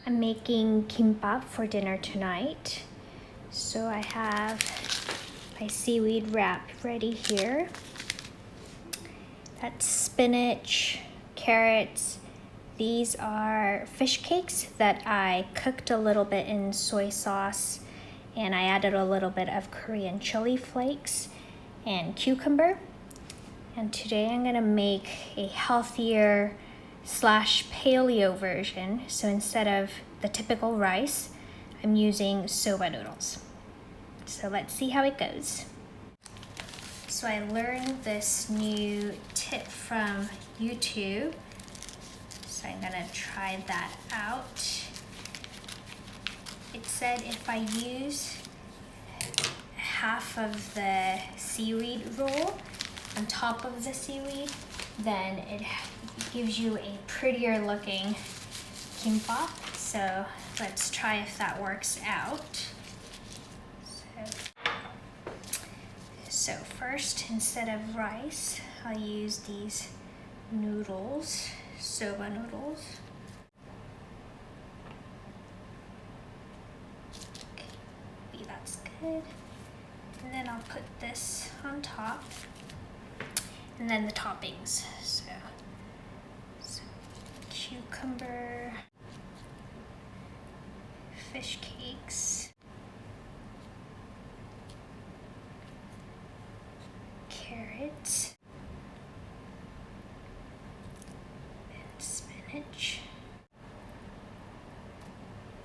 I'm making kimbap for dinner tonight. So I have my seaweed wrap ready here. That's spinach, carrots. These are fish cakes that I cooked a little bit in soy sauce, and I added a little bit of Korean chili flakes and cucumber. And today I'm gonna make a healthier / paleo version. So instead of the typical rice, I'm using soba noodles. So let's see how it goes. So I learned this new tip from YouTube. So I'm gonna try that out. It said if I use half of the seaweed roll on top of the seaweed, then it gives you a prettier looking kimbap. So let's try if that works out. So first, instead of rice, I'll use these noodles, soba noodles. Okay, maybe that's good. And then I'll put this on top. And then the toppings. So cucumber, fish cakes, carrots, and spinach.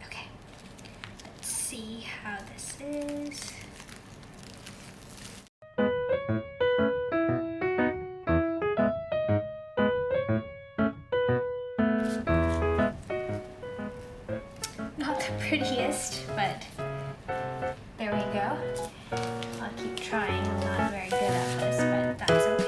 Okay, let's see how this is. Not the prettiest, but there we go. I'll keep trying. I'm not very good at this, but that's okay.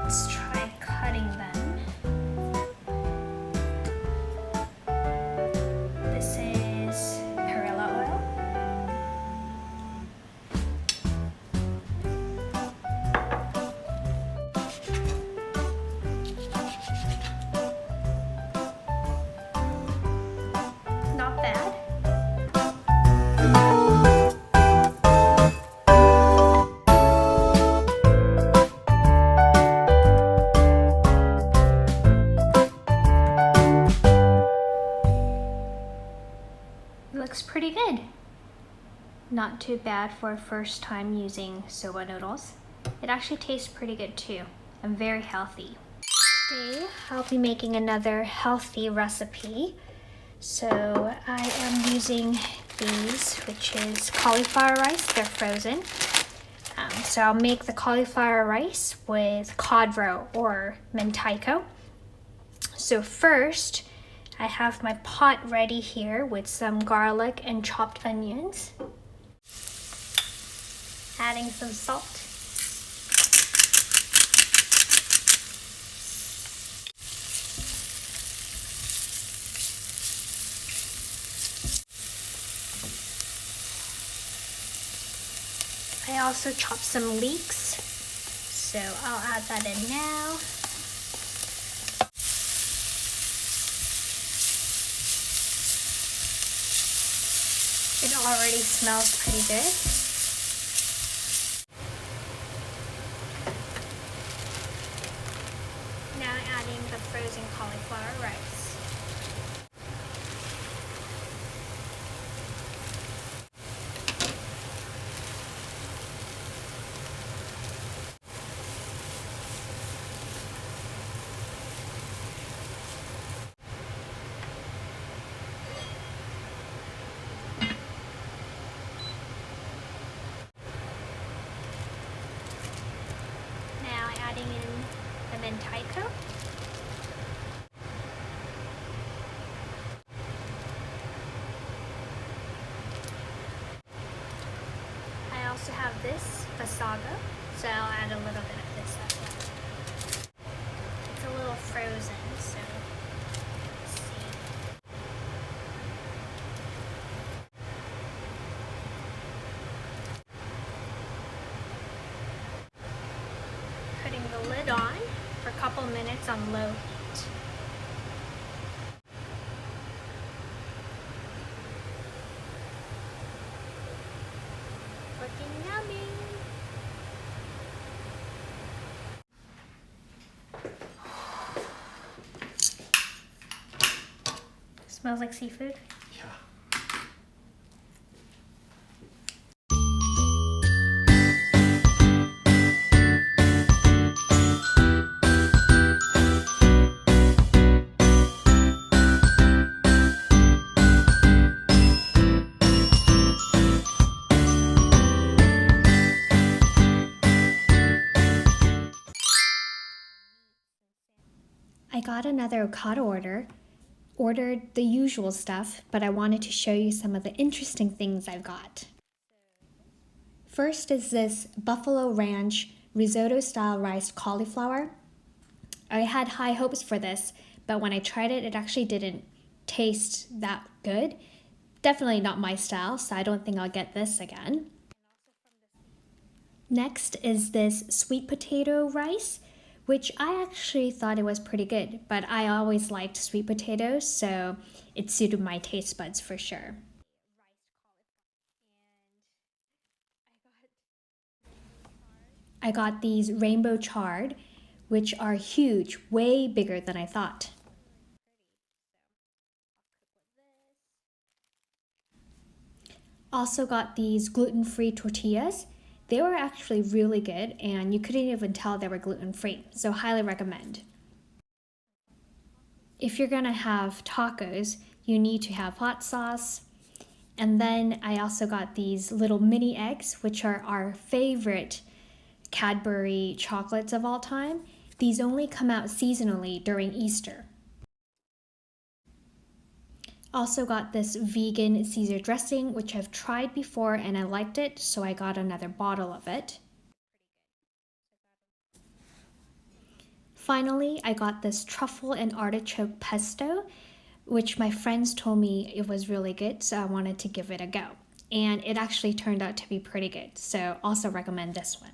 Let's try cutting them. This is perilla oil. Not bad. Looks pretty good. Not too bad for a first time using soba noodles. It actually tastes pretty good too, and very healthy. Today I'll be making another healthy recipe. So I am using these, which is cauliflower rice. They're frozen. So I'll make the cauliflower rice with cod roe or mentaiko. So first, I have my pot ready here with some garlic and chopped onions. Adding some salt. I also chopped some leeks, so I'll add that in now. It already smells pretty good. Now adding the frozen cauliflower rice. have this pasaga, so I'll add a little bit of this as well. It's a little frozen, so let's see. Putting the lid on for a couple minutes on low heat. Looking yummy! Smells like seafood? Yeah. I got another okada ordered the usual stuff, but I wanted to show you some of the interesting things I've got. First is this Buffalo Ranch risotto style riced cauliflower. I had high hopes for this, but when I tried it, it actually didn't taste that good. Definitely not my style, so I don't think I'll get this again. Next is this sweet potato rice, which I actually thought it was pretty good, but I always liked sweet potatoes, so it suited my taste buds for sure. I got these rainbow chard, which are huge, way bigger than I thought. Also got these gluten-free tortillas. They were actually really good, and you couldn't even tell they were gluten-free, so highly recommend. If you're gonna have tacos, you need to have hot sauce. And then I also got these little mini eggs, which are our favorite Cadbury chocolates of all time. These only come out seasonally during Easter. Also got this vegan Caesar dressing, which I've tried before and I liked it, so I got another bottle of it. Finally, I got this truffle and artichoke pesto, which my friends told me it was really good, so I wanted to give it a go. And it actually turned out to be pretty good, so also recommend this one.